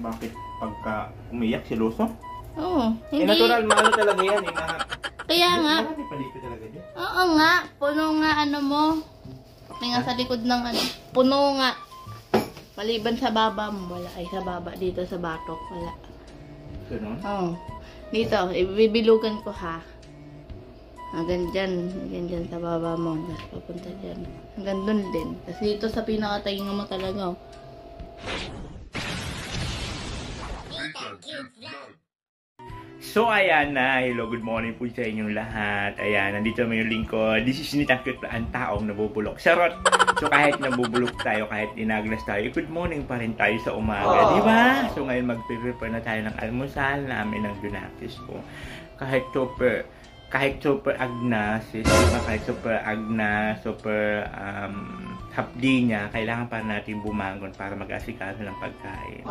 Bakit pagka umiyak siloso? Oo. Hindi. Natural, maano talaga yan. Kaya nga. Marami palito talaga dyan. Oo nga. Puno nga ano mo. Nga sa likod ng ano. Puno nga. Maliban sa baba mo. Wala. Ay sa baba. Dito sa batok. Wala. Ganun? Oo. Dito. Ibibilugan ko ha. Hanggang dyan. Hanggang dyan sa baba mo. Tapos papunta dyan. Hanggang dun din. Kasi dito sa pinakatainga mo talaga. Oh. So ayan na, hello, good morning po sa inyong lahat. Ayan, nandito naman yung lingkod. This is Nitangkot ang taong nabubulok. Charot! So kahit nabubulok tayo, kahit inaglas tayo, good morning pa rin tayo sa umaga, di ba? So ngayon magpe-prepare na tayo ng almusal namin ng Junakis ko. Kahit super agnas, kahit super agnas, super hapdi niya, kailangan pa natin bumangon para mag-asikaso ng pagkain.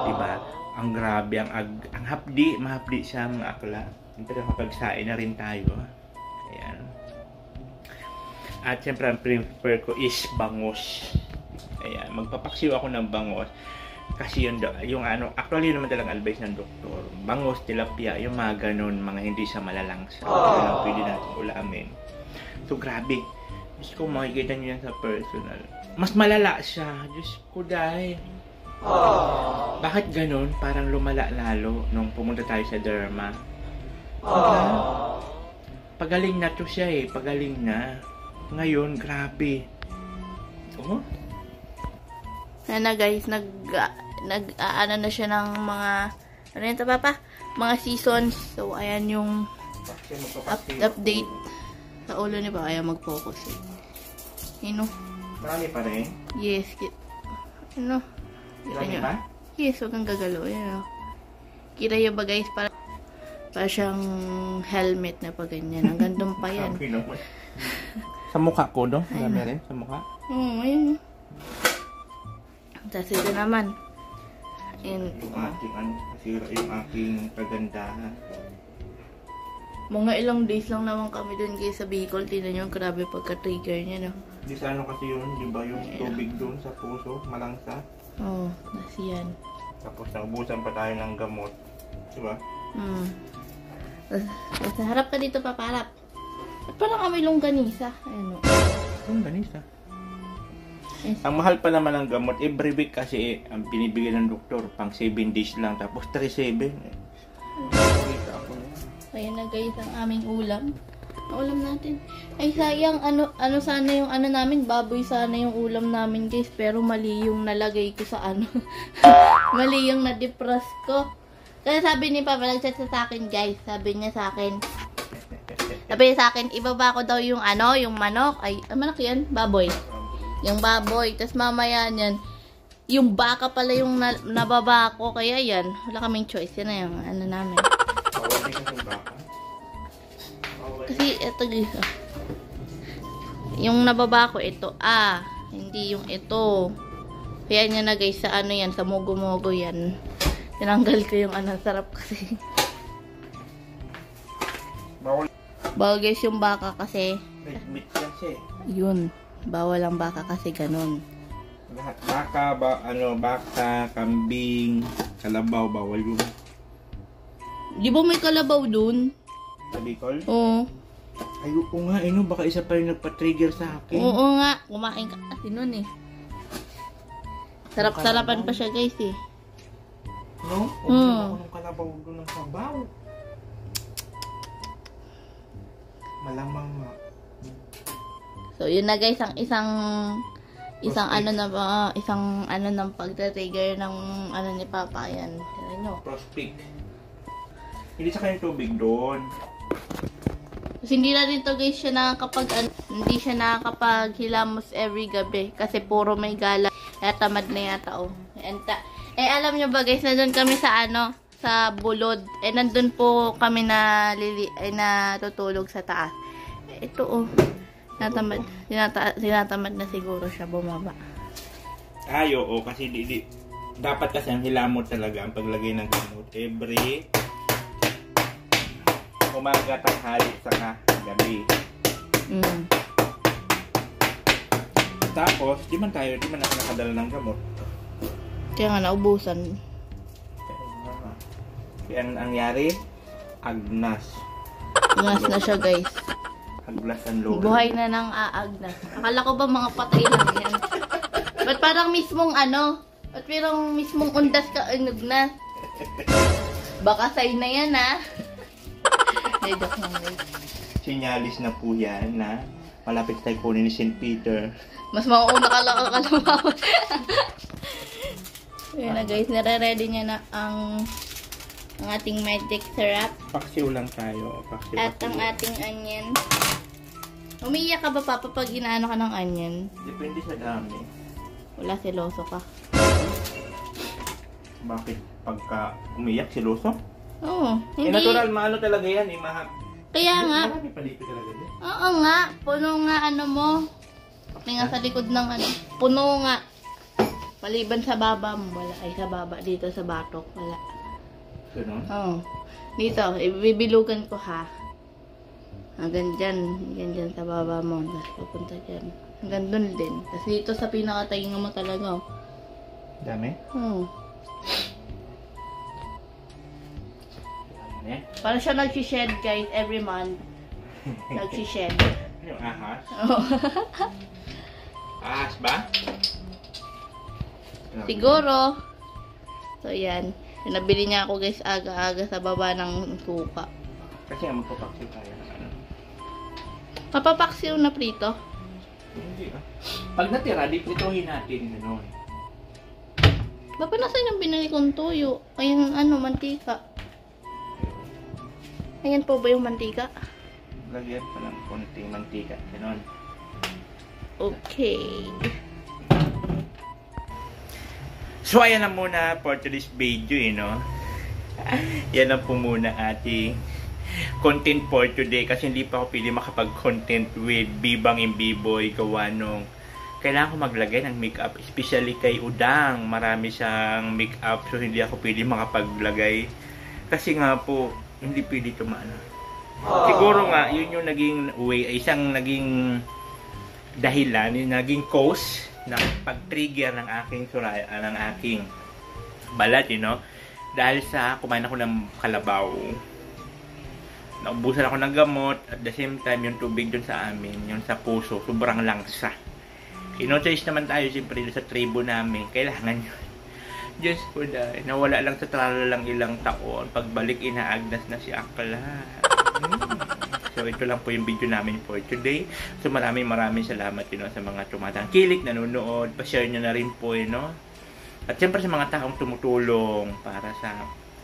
Diba? Ang grabe, ang hapdi, mahapdi siya mga akla. Pero kapagsain na rin tayo. Ayan. At syempre, ang prefer ko is bangos. Ayan, magpapaksiw ako ng bangos. Kasi yung ano, actually naman talagang advice ng doktor. Bangos, tilapia, yung mga ganun, mga hindi siya malalangsa. Kaya pwede natin ulamin. So, grabe. Diyos ko, makikita nyo yan sa personal. Mas malala siya. Diyos ko, dahil. Bakit ganun? Parang lumala lalo nung pumunta tayo sa derma. Pagaling na to siya eh. Pagaling na. Ngayon, grabe. Oh? Ayan na guys, ano na siya ng mga, ano yun ito papa? Mga seasons. So, ayan yung update sa ulo ni pa. Ayaw mag-focus eh. Ano? Marami pa rin? Yes. Ano? Marami pa? Yes, huwag kang gagalaw. Ayan o. Kita nyo ba guys? Para siyang helmet na pa ganyan. Ang gandong pa yan. Sa mukha ko, no? Marami rin sa mukha? Ayun. Tapos ito naman. Yung aking, nasira yung aking kagandahan. Mga ilang days lang naman kami dun guys sa Bicol. Tingnan nyo, grabe pagka-trigger niya, no? Di sa ano kasi yun, di ba yung tubig dun sa puso, malangsa? Oo, nasi yan. Tapos naubusan pa tayo ng gamot. Di ba? Tapos harap ka dito, paparap. At parang kami longganisa. Ayun o. Longganisa? Yes. Ang mahal pa naman ng gamot, every week kasi ang binibigyan ng doktor, pang 7 days lang, tapos 3-7. Ayan na guys, ang aming ulam. Ang ulam natin. Ay sayang, ano sana yung ano namin, baboy sana yung ulam namin guys, pero mali yung nalagay ko sa ano. Mali yung na-depress ko. Kaya sabi ni Papa, nag-chat sa akin guys, sabi niya sa akin, ibaba ko daw yung ano, yung manok. Ay, manok yan? Baboy. Yung baboy. Tapos mamaya yan, yung baka pala yung nababa ko. Kaya yan, wala kaming choice. Yan na yung ano namin. Kasi ito guys. Yung nababa ko ito. Hindi yung ito. Kaya niya na guys sa ano yan, sa mogo-mogo yan. Tinanggal ko yung ano, sarap kasi. Bawal guys yung baka kasi. Meat yan siya. Yun. Bawal ang baka kasi ganun. Lahat baka, kambing, kalabaw, bawal yun. Di ba may kalabaw dun? Sa Bicol? Oo. Ayoko nga, baka isa pa rin nagpa-trigger sa akin. Oo nga, kumain ka kasi nun eh. Sarap-sarapan pa siya guys eh. No? Ako ng kalabaw doon ng sabaw. Malamang nga. So, yun na guys, ang isang ano ng pagta-trigger ng ano ni Papa. Ayan. Ano? Prospect. Hindi sa kanyang tubig doon. Kasi hindi na rin to guys siya hindi siya nakakapaghilamos every gabi. Kasi puro may gala. Kaya tamad na yata oh. Alam nyo ba guys, nandun kami sa ano, sa Bulod. Nandun po kami natutulog sa taas. Ito oh. Tinatamad na siguro siya bumaba. Oo, kasi dapat kasi ang hilamot talaga ang paglagay ng gamot every umaga, tanghali, saka gabi. Tapos, di man ako nakadala ng gamot. Kaya nga naubusan. Kaya ang nangyari, agnas. Agnas na siya, guys. Aglas ang lolo. Buhay na ng aagnas. Akala ko ba mga patay lang yan? Ba't parang mismong ba't parang mismong undas ka na? Baka sign na yan, ha? Joke lang, guys. Sinyalis na po yan na malapit tayo kunin ni St. Peter. Mas mauuna ka lang kakalamawan. Ayan na, guys. Nare-ready niya na ang ating magic syrup. Paksiw lang tayo. Paksiw. At ang ating onion. Umiiyak ka ba, Papa, pag inaano ka ng onion? Depende sa dami. Wala, seloso ka. Bakit? Pagka umiyak, siloso? Oo. Hindi. Natural, maano talaga yan. Kaya nga. Marami palito talaga din. Oo nga. Puno nga mo. Pati nga sa likod ng puno nga. Maliban sa baba mo. Wala. Ay, sa baba. Dito sa batok. Wala. Ganun? Oo. Dito. Ibibilugan ko, ha. Hanggang dyan. Hanggang dyan sa baba mo. Tapos pupunta dyan. Hanggang dun din. Tapos dito sa pinakatainga mo talaga. Dami? Oo. Para siya nag-shed, guys, every month. Nag-shed. Yung ahas? Oo. Ahas ba? Siguro. So, yan. Nabili niya ako, guys, aga-aga sa baba ng suka. Kasi nga magpapaksiw tayo. Papapaksiw na prito. Hindi ah. Pag natira, di prituhin natin. Gano'n. Bapa, nasan yung binili kong tuyo? Ayun, mantika. Ayan po ba yung mantika? Lagyan pa ng konting mantika. Gano'n. Okay. So, ayan na muna for today's video, no? Yan na po muna ating content for today. Kasi hindi pa ako pili makapag-content with Bibang and B-Boy. Gawa nung kailangan ko maglagay ng makeup. Especially kay Udang. Marami siyang makeup. So, hindi ako pili makapaglagay. Kasi nga po, hindi pili tumana. Siguro nga, yun yung naging way, isang naging dahilan, yung naging cause ng pag-trigger ng aking ng aking balat, dahil sa kumain ako ng kalabaw. Naubusan ako ng gamot, at the same time, yung tubig dun sa amin, yung sa puso, sobrang langsa. Inochoice naman tayo, siyempre, sa tribo namin, kailangan yun. Diyos ko dahil, nawala lang sa tralo lang ilang taon, pagbalik inaagnas na si Akla. So, ito lang po yung video namin for today. So, maraming salamat sa mga tumatangkilik, nanonood, pa-share nyo na rin po, At siyempre sa mga taong tumutulong para sa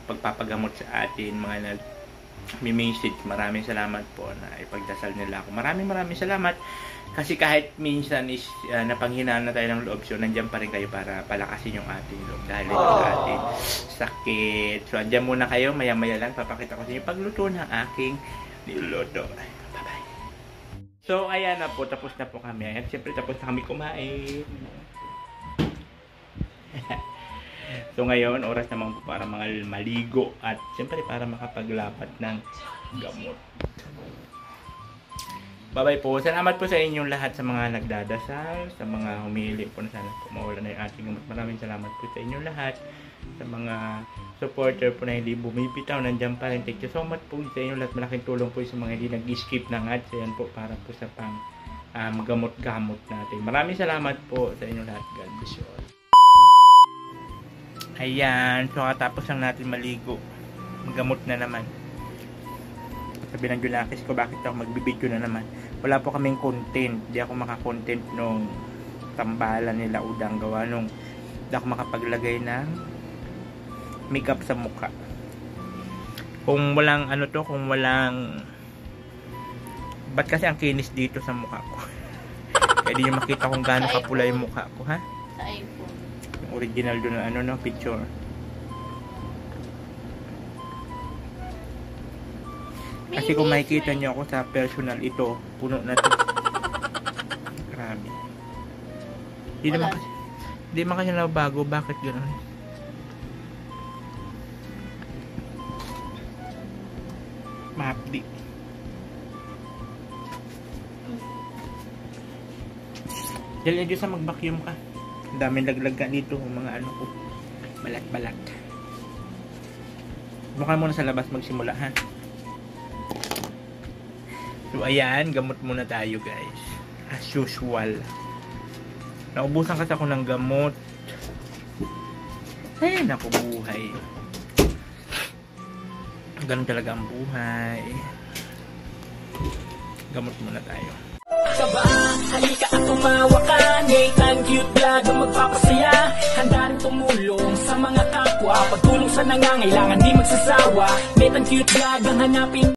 pagpapagamot sa atin, mga nag-message, maraming salamat po na ipagdasal nila ako. Maraming salamat. Kasi kahit minsan is napanghinaan na tayo ng loob, so nandiyan pa rin kayo para palakasin yung ating loob dahil ito sa ating sakit. So, andyan muna kayo, maya-maya lang papakita ko sa inyo pagluto ng aking niluluto. Bye-bye. So, ayan na po, tapos na po kami. Ayan, siyempre tapos na kami kumain. So, ngayon, oras naman po para mga maligo at siyempre para makapaglapat ng gamot. Bye-bye po. Salamat po sa inyong lahat sa mga nagdadasal, sa mga humili po na sana po mawala na yung ating gamot. Maraming salamat po sa inyong lahat. Sa mga supporter po na hindi bumibitaw, nandiyan pa rin. Thank you so much po sa inyong lahat. Malaking tulong po sa mga hindi nag-skip ng ads. Ayan po para po sa pang gamot-gamot natin. Maraming salamat po sa inyong lahat. God bless you all. Ayan. So katapos lang natin maligo. Gamot na naman. Sabi ng Junakis ko, bakit ako magbibideo na naman? Wala po kaming content. Di ako makakontent nung tambalan nila Udang. Gawa nung di ako makapaglagay ng makeup sa mukha. Kung walang kung walang ba't kasi ang kinis dito sa mukha ko? Kaya di nyo makita kung gaano kapula yung mukha ko, ha? Sa iPhone. Yung original doon na picture. Kasi kung makikita nyo ako sa personal, ito, puno na to. Grabe. Hindi naman kasi nabago. Bakit gano'n? Mahapdi. Dahil na Diyos sa mag-vacuum ka. Ang daming laglag ka dito. Mga ko. Balat-balat. Buka muna sa labas magsimula, ha? So, ayan. Gamot muna tayo, guys. As usual. Naubusan kasi ako ng gamot. Ay, naku, buhay. Ganun talaga ang buhay. Gamot muna tayo. Kaba, halika at tumawa ka. Nathan Cute Vlog ang magpapasaya. Handa rin tumulong sa mga kapwa. Pagtulong sa nangangailangan di magsasawa. Nathan Cute Vlog ang hanapin.